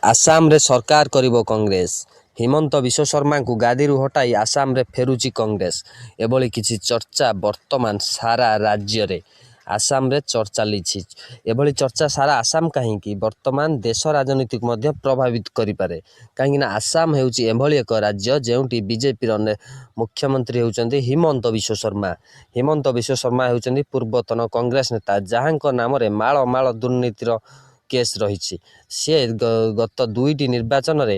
ଆସାମରେ ସରକାର କରିବ କଂଗ୍ରେସ। ହିମନ୍ତ ବିଶ୍ୱ ଶର୍ମାଙ୍କୁ ଗାଦିରୁ ହଟାଇ ଆସାମରେ ଫେରୁଛି କଂଗ୍ରେସ। ଏଭଳି କିଛି ଚର୍ଚ୍ଚା ବର୍ତ୍ତମାନ ସାରା ରାଜ୍ୟରେ ଆସାମରେ ଚାଲିଛି। ଏଭଳି ଚର୍ଚ୍ଚା ସାରା ଆସାମ କାହିଁକି ବର୍ତ୍ତମାନ ଦେଶ ରାଜନୀତିକୁ ମଧ୍ୟ ପ୍ରଭାବିତ କରିପାରେ। କାହିଁକିନା ଆସାମ ହେଉଛି ଏଭଳି ଏକ ରାଜ୍ୟ ଯେଉଁଠି ବିଜେପିର ମୁଖ୍ୟମନ୍ତ୍ରୀ ହେଉଛନ୍ତି ହିମନ୍ତ ବିଶ୍ୱ ଶର୍ମା। ହିମନ୍ତ ବିଶ୍ୱ ଶର୍ମା ହେଉଛନ୍ତି ପୂର୍ବତନ କଂଗ୍ରେସ ନେତା, ଯାହାଙ୍କ ନାମରେ ମାଳ ମାଳ ଦୁର୍ନୀତିର କେସ୍ ରହିଛି। ସିଏ ଗତ 2ଟି ନିର୍ବାଚନରେ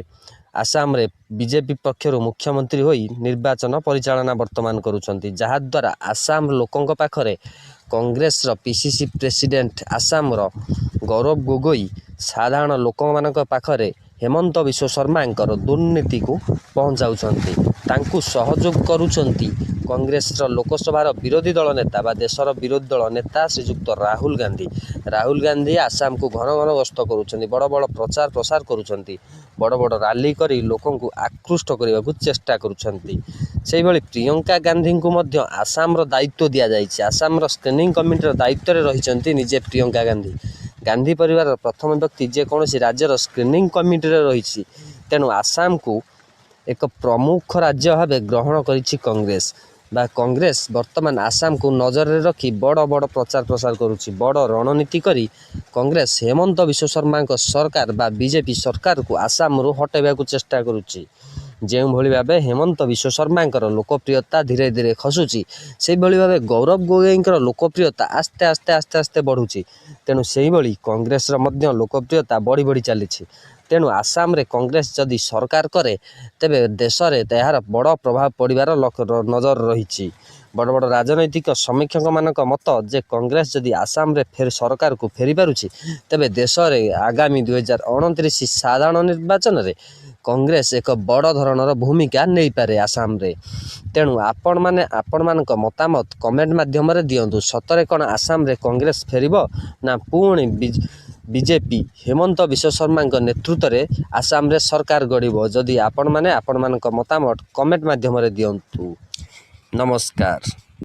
ଆସାମରେ ବିଜେପି ପକ୍ଷରୁ ମୁଖ୍ୟମନ୍ତ୍ରୀ ହୋଇ ନିର୍ବାଚନ ପରିଚାଳନା ବର୍ତ୍ତମାନ କରୁଛନ୍ତି, ଯାହାଦ୍ୱାରା ଆସାମ ଲୋକଙ୍କ ପାଖରେ କଂଗ୍ରେସର ପିସିସି ପ୍ରେସିଡେଣ୍ଟ ଆସାମର ଗୌରବ ଗୋଗୋଇ ସାଧାରଣ ଲୋକମାନଙ୍କ ପାଖରେ ହେମନ୍ତ ବିଶ୍ୱ ଶର୍ମାଙ୍କର ଦୁର୍ନୀତିକୁ ପହଞ୍ଚାଉଛନ୍ତି। ତାଙ୍କୁ ସହଯୋଗ କରୁଛନ୍ତି କଂଗ୍ରେସର ଲୋକସଭାର ବିରୋଧୀ ଦଳ ନେତା ବା ଦେଶର ବିରୋଧୀ ଦଳ ନେତା ଶ୍ରୀଯୁକ୍ତ ରାହୁଲ ଗାନ୍ଧୀ। ରାହୁଲ ଗାନ୍ଧୀ ଆସାମକୁ ଘନ ଘନ ଗସ୍ତ କରୁଛନ୍ତି, ବଡ଼ ବଡ଼ ପ୍ରଚାର ପ୍ରସାର କରୁଛନ୍ତି, ବଡ଼ ବଡ଼ ରାଲି କରି ଲୋକଙ୍କୁ ଆକୃଷ୍ଟ କରିବାକୁ ଚେଷ୍ଟା କରୁଛନ୍ତି। ସେହିଭଳି ପ୍ରିୟଙ୍କା ଗାନ୍ଧୀଙ୍କୁ ମଧ୍ୟ ଆସାମର ଦାୟିତ୍ୱ ଦିଆଯାଇଛି। ଆସାମର ସ୍କ୍ରିନିଂ କମିଟିର ଦାୟିତ୍ୱରେ ରହିଛନ୍ତି ନିଜେ ପ୍ରିୟଙ୍କା ଗାନ୍ଧୀ। ଗାନ୍ଧୀ ପରିବାରର ପ୍ରଥମ ବ୍ୟକ୍ତି ଯେକୌଣସି ରାଜ୍ୟର ସ୍କ୍ରିନିଂ କମିଟିରେ ରହିଛି। ତେଣୁ ଆସାମକୁ ଏକ ପ୍ରମୁଖ ରାଜ୍ୟ ଭାବେ ଗ୍ରହଣ କରିଛି କଂଗ୍ରେସ ବା କଂଗ୍ରେସ ବର୍ତ୍ତମାନ ଆସାମକୁ ନଜରରେ ରଖି ବଡ଼ ବଡ଼ ପ୍ରଚାର ପ୍ରସାର କରୁଛି। ବଡ଼ ରଣନୀତି କରି କଂଗ୍ରେସ ହେମନ୍ତ ବିଶ୍ୱ ଶର୍ମାଙ୍କ ସରକାର ବା ବିଜେପି ସରକାରକୁ ଆସାମରୁ ହଟାଇବାକୁ ଚେଷ୍ଟା କରୁଛି। ଯେଉଁଭଳି ଭାବେ ହେମନ୍ତ ବିଶ୍ୱ ଶର୍ମାଙ୍କର ଲୋକପ୍ରିୟତା ଧୀରେ ଧୀରେ ଖସୁଛି, ସେହିଭଳି ଭାବେ ଗୌରବ ଗୋଗୋଇଙ୍କର ଲୋକପ୍ରିୟତା ଆସ୍ତେ ଆସ୍ତେ ବଢ଼ୁଛି। ତେଣୁ ସେହିଭଳି କଂଗ୍ରେସର ମଧ୍ୟ ଲୋକପ୍ରିୟତା ବଢ଼ି ବଢ଼ି ଚାଲିଛି। ତେଣୁ ଆସାମରେ କଂଗ୍ରେସ ଯଦି ସରକାର କରେ, ତେବେ ଦେଶରେ ଏହାର ବଡ଼ ପ୍ରଭାବ ପଡ଼ିବାର ନଜର ରହିଛି। ବଡ଼ ବଡ଼ ରାଜନୈତିକ ସମୀକ୍ଷକମାନଙ୍କ ମତ ଯେ କଂଗ୍ରେସ ଯଦି ଆସାମରେ ସରକାରକୁ ଫେରିପାରୁଛି, ତେବେ ଦେଶରେ ଆଗାମୀ 2029 ସାଧାରଣ ନିର୍ବାଚନରେ କଂଗ୍ରେସ ଏକ ବଡ଼ ଧରଣର ଭୂମିକା ନେଇପାରେ ଆସାମରେ। ତେଣୁ ଆପଣମାନଙ୍କ ମତାମତ କମେଣ୍ଟ ମାଧ୍ୟମରେ ଦିଅନ୍ତୁ। ସତରେ କ'ଣ ଆସାମରେ କଂଗ୍ରେସ ଫେରିବ ନା ପୁଣି ବିଜେପି ହେମନ୍ତ ବିଶ୍ୱ ଶର୍ମାଙ୍କ ନେତୃତ୍ୱରେ ଆସାମରେ ସରକାର ଗଢ଼ିବ? ଯଦି ଆପଣମାନଙ୍କ ମତାମତ କମେଣ୍ଟ ମାଧ୍ୟମରେ ଦିଅନ୍ତୁ। ନମସ୍କାର।